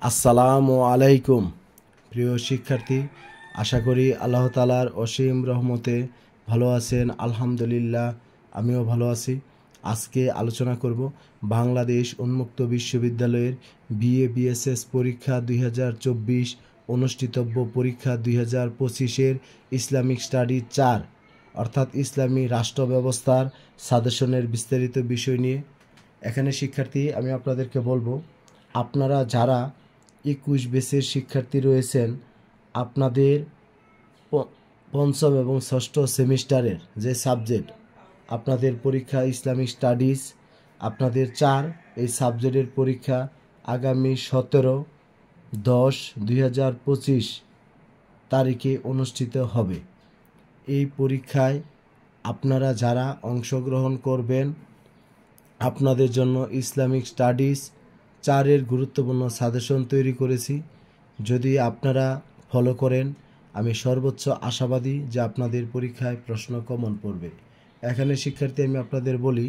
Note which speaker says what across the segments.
Speaker 1: আসসালামু আলাইকুম প্রিয় শিক্ষার্থী, আশা করি আল্লাহ তাআলার অসীম রহমতে ভালো আছেন। আলহামদুলিল্লাহ, আমিও ভালো আছি। আজকে আলোচনা করব বাংলাদেশ উন্মুক্ত বিশ্ববিদ্যালয়ের বিএ বিএসএস পরীক্ষা 2024 অনুষ্ঠিতব্য পরীক্ষা 2025-এর ইসলামিক স্টাডি 4 অর্থাৎ ইসলামী রাষ্ট্র ব্যবস্থার সাজেশনের বিস্তারিত বিষয় নিয়ে। এখানে শিক্ষার্থী, আমি আপনাদেরকে বলবো, আপনারা যারা 21 ব্যাচের শিক্ষার্থী রয়েছেন, আপনাদের পঞ্চম এবং ষষ্ঠ সেমিস্টারের যে সাবজেক্ট আপনাদের পরীক্ষা ইসলামিক স্টাডিজ আপনাদের 4 এই সাবজেক্টের পরীক্ষা আগামী 17/10/2025 তারিখে অনুষ্ঠিত হবে। এই পরীক্ষায় আপনারা যারা অংশগ্রহণ করবেন, আপনাদের জন্য ইসলামিক স্টাডিজ 4-এর গুরুত্বপূর্ণ সাজেশন তৈরি করেছি। যদি আপনারা ফলো করেন, আমি সর্বোচ্চ আশাবাদী যে আপনাদের পরীক্ষায় প্রশ্ন কমন পড়বে। এখানে শিক্ষার্থী, আমি আপনাদের বলি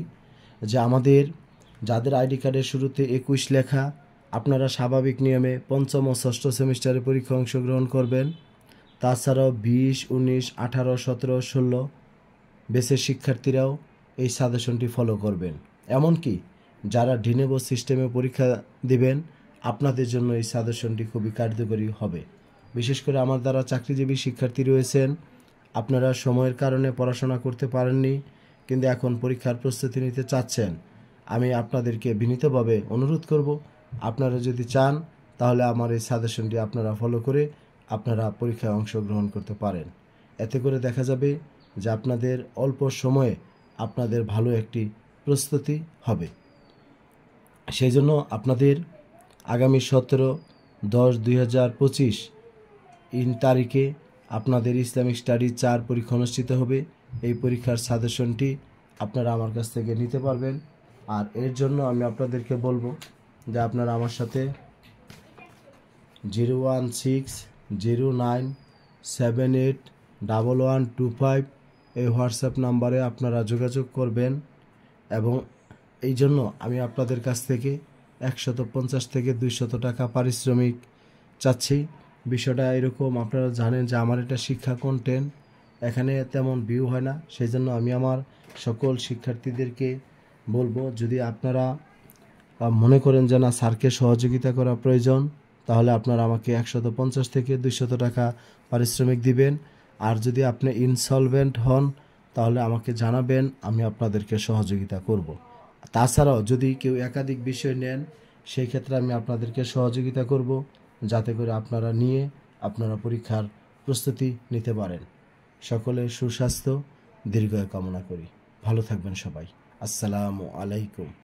Speaker 1: যে আমাদের যাদের আইডি কার্ডের শুরুতে 21 লেখা, আপনারা স্বাভাবিক নিয়মে পঞ্চম ও ষষ্ঠ সেমিস্টারের পরীক্ষা অংশগ্রহণ করবেন। তাছাড়াও 20, 19, 18, 17, 16 বেসের শিক্ষার্থীরাও এই সাজেশনটি ফলো করবেন। এমনকি যারা ডিনেবো সিস্টেমে পরীক্ষা দিবেন, আপনাদের জন্য এই সাজেশনটি খুবই কার্যকরী হবে। বিশেষ করে আমার দ্বারা চাকরিজীবী শিক্ষার্থী রয়েছেন, আপনারা সময়ের কারণে পড়াশোনা করতে পারেননি, কিন্তু এখন পরীক্ষার প্রস্তুতি নিতে চাচ্ছেন। আমি আপনাদেরকে বিনীতভাবে অনুরোধ করব, আপনারা যদি চান তাহলে আমার এই সাজেশনটি আপনারা ফলো করে আপনারা পরীক্ষায় অংশগ্রহণ করতে পারেন। এতে করে দেখা যাবে যে আপনাদের অল্প সময়ে আপনাদের ভালো একটি প্রস্তুতি হবে। সেই জন্য আপনাদের আগামী 17/10/2025 তারিখে আপনাদের ইসলামিক স্টাডি 4 পরীক্ষা অনুষ্ঠিত হবে। এই পরীক্ষার সাজেশনটি আপনারা আমার কাছ থেকে নিতে পারবেন। আর এর জন্য আমি আপনাদেরকে বলবো যে আপনারা আমার সাথে 01609781125 এই হোয়াটসঅ্যাপ নাম্বারে আপনারা যোগাযোগ করবেন। এবং এই জন্য আমি আপনাদের কাছ থেকে 150 থেকে 200 টাকা পারিশ্রমিক চাচ্ছি। বিষয়টা এরকম, আপনারা জানেন যে আমার এটা শিক্ষা কন্টেন্ট, এখানে তেমন ভিউ হয় না। সেই জন্য আমি আমার সকল শিক্ষার্থীদেরকে বলবো, যদি আপনারা মনে করেন যে না, স্যারকে সহযোগিতা করা প্রয়োজন, তাহলে আপনারা আমাকে 150 থেকে 200 টাকা পারিশ্রমিক দিবেন। আর যদি আপনি ইনসলভেন্ট হন, তাহলে আমাকে জানাবেন, আমি আপনাদেরকে সহযোগিতা করব। তাছাড়াও যদি কেউ একাধিক বিষয় নেন, সেই ক্ষেত্রে আমি আপনাদেরকে সহযোগিতা করব, যাতে করে আপনারা নিয়ে আপনারা পরীক্ষার প্রস্তুতি নিতে পারেন। সকলের সুস্বাস্থ্য দীর্ঘায়ু কামনা করি। ভালো থাকবেন সবাই। আসসালামু আলাইকুম।